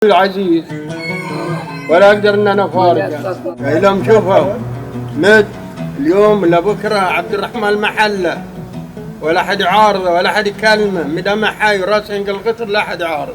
العزيز ولا اقدر ان انا افارقه. لهم شوفوا مت اليوم لبكره عبد الرحمن المحله ولا حد يعارضه ولا حد يكلمه، مدام حي وراسه ينقل القطر لا حد يعارضه.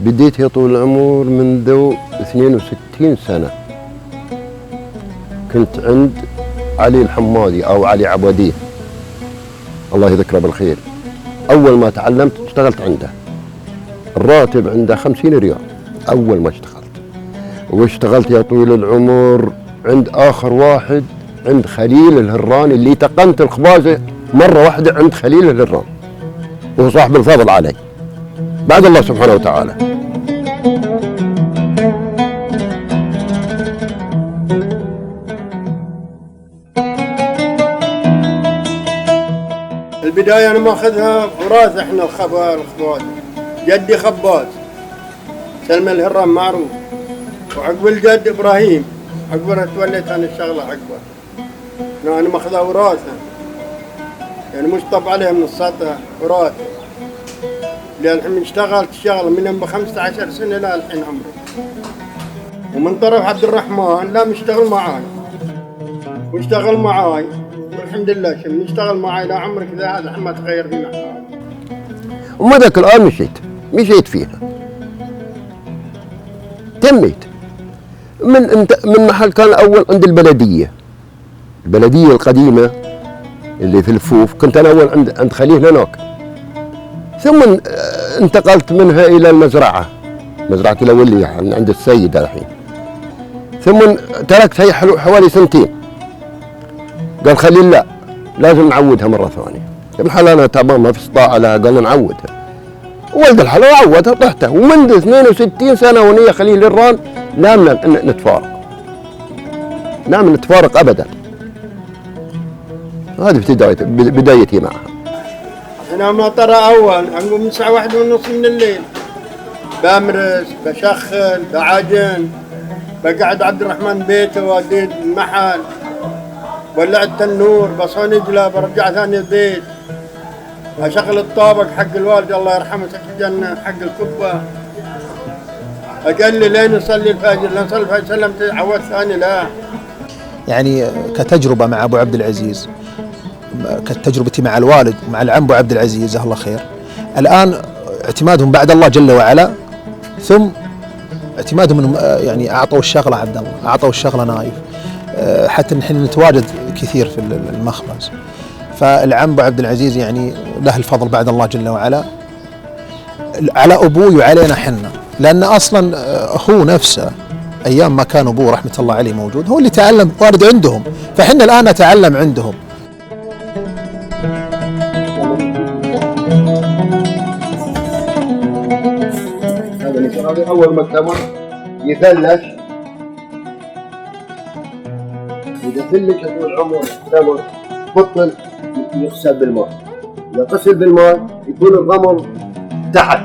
بديت يا طول العمر منذ 62 سنة. كنت عند علي الحمادي أو علي عبوديه الله يذكره بالخير. أول ما تعلمت اشتغلت عنده، الراتب عنده 50 ريال أول ما اشتغلت. واشتغلت يا طويل العمر عند آخر واحد، عند خليل الهراني اللي تقنت الخبازة مرة واحدة عند خليل الهراني، وهو صاحب الفضل علي بعد الله سبحانه وتعالى. البدايه انا ماخذها وراث، احنا الخباز جدي خباز سلمى الهران معروف، وعقب الجد ابراهيم، عقبها توليت انا الشغله عقبه. انا ماخذها وراثه يعني مش طب عليها من السطح، وراثه. لان الحين اشتغلت الشغله من يوم ب 15 سنه لا الحين عمري. ومن طرف عبد الرحمن لا مشتغل معاي واشتغل معاي والحمد لله يشتغل معاي لا عمرك ذا هذا الحين ما تغير فينا حاجه. وما ذاك الآن مشيت فيها، تميت من محل كان أول عند البلدية القديمة اللي في الفوف. كنت أنا أول عند خليل هناك، ثم انتقلت منها إلى المزرعة، مزرعة الأولية عند السيد الحين. ثم تركتها حوالي سنتين. قال خليل لا لازم نعودها مرة ثانية. ابن حلالها تعبان ما في استطاعة لها، قال نعودها. ولد الحلال عودها طحتها. ومنذ 62 سنة ونية خليل الران لم نتفارق أبدا. هذه بدايتي معها. أنا مطر أول أقوم من الساعة 1:30 من الليل، بمرس بشخل بعجن، بقعد عبد الرحمن بيته وأديد المحل، ولعت التنور بصنجله برجع ثاني البيت، أشغل الطابق حق الوالد الله يرحمه سكن الجنة حق الكبة، أقل لين نصلي الفجر، لين نصلي الفجر سلمت عوض ثاني لا. يعني كتجربة مع أبو عبد العزيز، كتجربتي مع الوالد ومع العم أبو عبد العزيز جزاه الله خير، الآن اعتمادهم بعد الله جل وعلا، ثم اعتمادهم انهم يعني اعطوا الشغله عبد الله، اعطوا الشغله نايف، حتى نحن نتواجد كثير في المخبز. فالعم ابو عبد العزيز يعني له الفضل بعد الله جل وعلا على ابوي وعلينا حنا، لان اصلا هو نفسه ايام ما كان ابوه رحمه الله عليه موجود هو اللي تعلم وارد عندهم، فحنا الان نتعلم عندهم. هذا أول ما تمر يفلش، إذا فلش طول العمر تمر بطل يغسل بالماء، إذا غسل بالماء يكون الرمل تحت،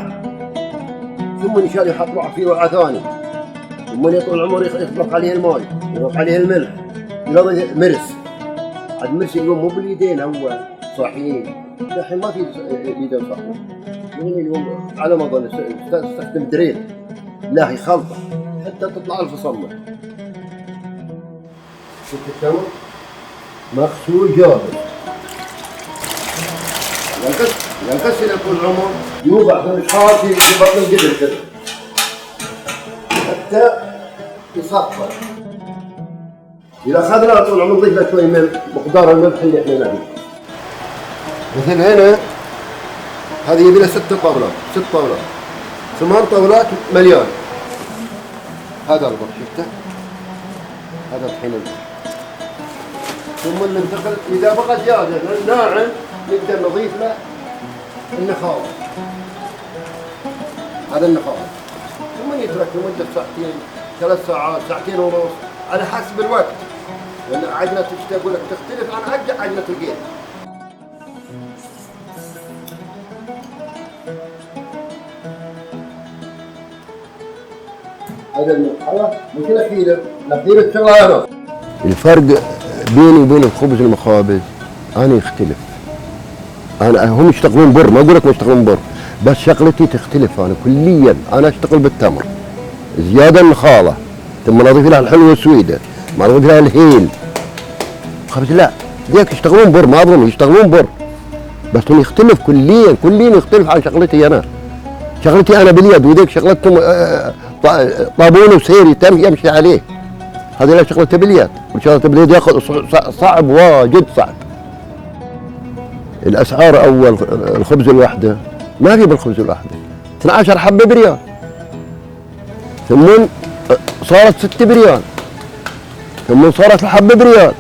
ثم يشال يحط روحه في وعاء ثاني، ثم طول العمر يطبخ عليه الماء، يطبخ عليه الملح، يلا مرس. عاد مرس اليوم مو باليدين هو صاحيين، الحين ما في يدين صاحيين. من اليوم على ما اظن استخدم دريل، لا هي خلطه حتى تطلع الفصمه. شوف التمر مغسول جاهز، ينقسم طول العمر يوضع في الحار في بطن القدر كذا حتى يصفر. اذا اخذنا طول العمر نضيف له شوي من مقدار الملح اللي احنا نبيه. مثل هنا هذه يبي لها 6 طاولات، 6 طاولات، 8 طاولات مليان. هذا البر شفته؟ هذا الحين ثم ننتقل إذا بقى زيادة ناعم نقدر نضيف له النخاوة. هذا النخاوة ثم يترك لمدة ساعتين 3 ساعات 2.5 ساعات على حسب الوقت، لأن عجنة الشتاء أقول لك تختلف عن عجنة القيد. هذا المرحله مش الاخيره، الاخيره الشغله. الفرق بيني وبين الخبز المخابز انا يختلف. هم يشتغلون بر، ما اقول لك ما يشتغلون بر، بس شغلتي تختلف انا كليا. انا اشتغل بالتمر زياده النخاله، ثم نضيف لها الحلوه السويده، ما نضيف لها الهيل. خبز لا، ذيك يشتغلون بر، ما اظن يشتغلون بر، بس هم يختلف كليا يختلف عن شغلتي انا. شغلتي انا باليد، وذيك شغلتكم طابون وسير يمشي عليه. هذه لا شغلته باليد، وشغلته باليد ياخذ صعب، واجد صعب. الاسعار اول الخبز الواحده ما في بالخبز الواحده 12 حبه بريال، ثم صارت 6 بريال، ثم صارت الحبه بريال،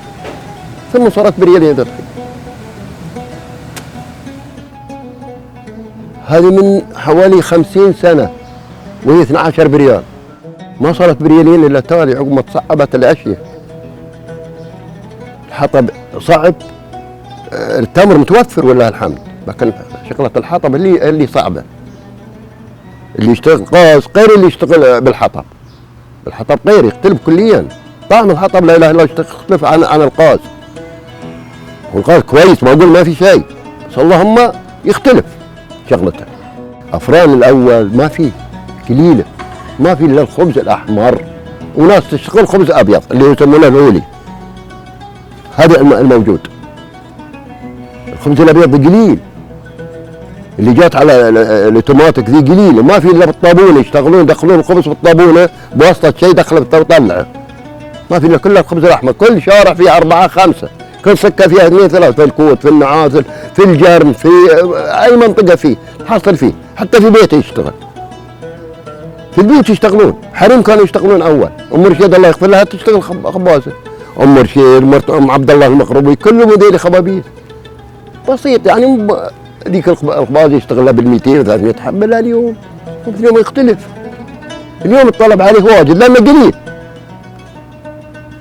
ثم صارت بريالين الحين. هذه من حوالي 50 سنه وهي 12 بريال، ما صارت بريالين الا تالي عقب ما تصعبت الاشياء. الحطب صعب، التمر متوفر ولله الحمد، لكن شغله الحطب اللي صعبه. اللي يشتغل قاس غير اللي يشتغل بالحطب. الحطب غير، يختلف كليا. طعم الحطب لا اله الا الله يختلف عن القاس. والقاس كويس، ما اقول ما في شيء، بس اللهم يختلف شغلته. افران الاول ما فيه، قليله، ما في الا الخبز الاحمر، وناس تشتغل خبز ابيض اللي يسمونه العولي. هذا الموجود. الخبز الابيض قليل، اللي جات على الاوتوماتيك ذي قليله، ما في الا بالطابونه يشتغلون، يدخلون الخبز بالطابونه بواسطه شيء دخله وطلعه. ما في الا كله الخبز الاحمر، كل شارع فيه 4 5، كل سكه فيها 2 3، في الكوت، في النعازل، في الجرم، في اي منطقه فيه حاصل فيه، حتى في بيته يشتغل. في البيوت يشتغلون، حريم كانوا يشتغلون اول، ام رشيد الله يغفر لها تشتغل خبازه، ام رشيد، مرت ام عبد الله المقربي، كلهم ذيل خبابيز. بسيط يعني، ذيك الخباز يشتغل لها بال 200 و 300 حبه، لا اليوم يختلف. اليوم الطلب عليه واجد لانه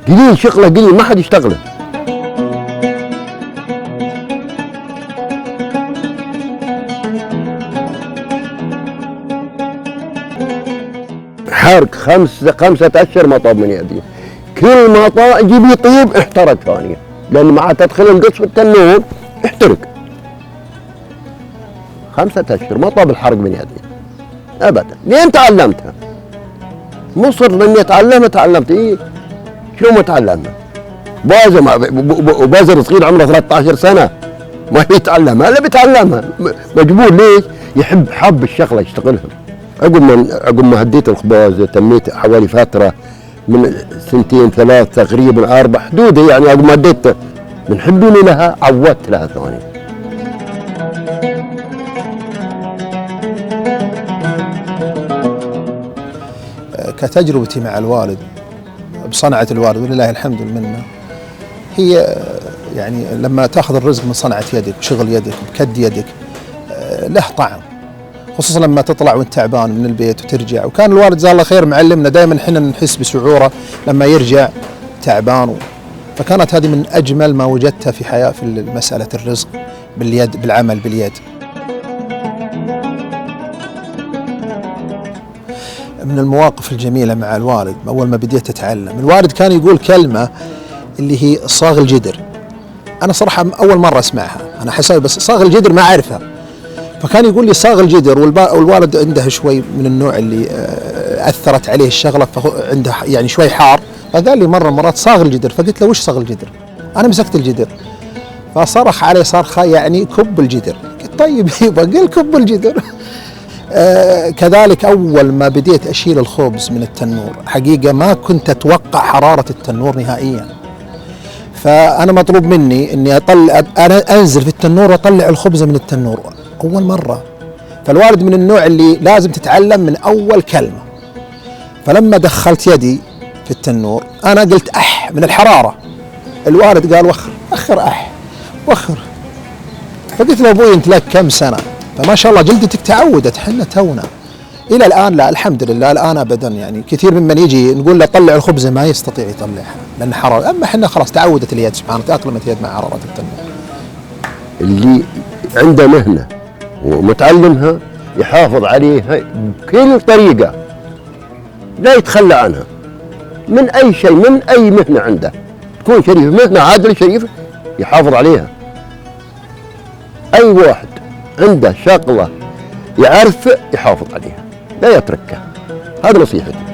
قليل شغله قليل، ما حد يشتغله. حرق 5 أشهر ما طاب من يدي، كل ما يجيب يطيب احترق ثانية، لأن مع تدخل القص في التنور احترق. 5 أشهر ما طاب الحرق من يدي أبدا. لين تعلمتها، مصر لاني تعلمت ايه، شلون ما تعلمها؟ بازر صغير عمره 13 سنة ما يتعلمها، الا بيتعلمها مجبور. ليش؟ حب الشغلة يشتغلها. عقب ما هديت الخباز تميت حوالي فترة من 2 3 تقريبا 4 حدوده، يعني عقب ما هديته من حبي لها عودت لها ثاني. كتجربتي مع الوالد بصنعة الوالد ولله الحمد والمنة، هي يعني لما تاخذ الرزق من صنعة يدك وشغل يدك وكد يدك له طعم، خصوصا لما تطلع وانت تعبان من البيت وترجع. وكان الوالد جزاه الله خير معلمنا دائما احنا نحس بشعوره لما يرجع تعبان، فكانت هذه من اجمل ما وجدتها في حياة في مسألة الرزق باليد، بالعمل باليد. من المواقف الجميلة مع الوالد أول ما بديت أتعلم، الوالد كان يقول كلمة اللي هي صاغ الجدر. أنا صراحة أول مرة أسمعها، أنا حسابي بس صاغ الجدر ما أعرفها، فكان يقول لي صاغ الجدر. والوالد عنده شوي من النوع اللي أثرت عليه الشغلة، فعنده يعني شوي حار، فقال لي مرة مرات صاغ الجدر، فقلت له وش صاغ الجدر؟ أنا مسكت الجدر، فصرخ عليه صرخة يعني كب الجدر. قلت طيب يبا قل كب الجدر. كذلك أول ما بديت أشيل الخبز من التنور، حقيقة ما كنت أتوقع حرارة التنور نهائيا، فأنا مطلوب مني أني أنا أنزل في التنور وأطلع الخبز من التنور أول مرة. فالوالد من النوع اللي لازم تتعلم من أول كلمة. فلما دخلت يدي في التنور أنا قلت أح من الحرارة، الوالد قال وخر وخر. فقلت له أبوي أنت لك كم سنة؟ فما شاء الله جلدتك تعودت، حنا تونا. إلى الآن لا الحمد لله، الآن أبدا. يعني كثير ممن يجي نقول له طلع الخبزة ما يستطيع يطلعها لأن حرارة، أما حنا خلاص تعودت اليد، سبحانه تأقلمت اليد مع حرارة التنور. اللي عنده مهنة ومتعلمها يحافظ عليها بكل طريقة، لا يتخلى عنها من أي شيء، من أي مهنة عنده تكون شريفة، مهنة عادلة شريفة يحافظ عليها. أي واحد عنده شغلة يعرف يحافظ عليها لا يتركها. هذا نصيحتي.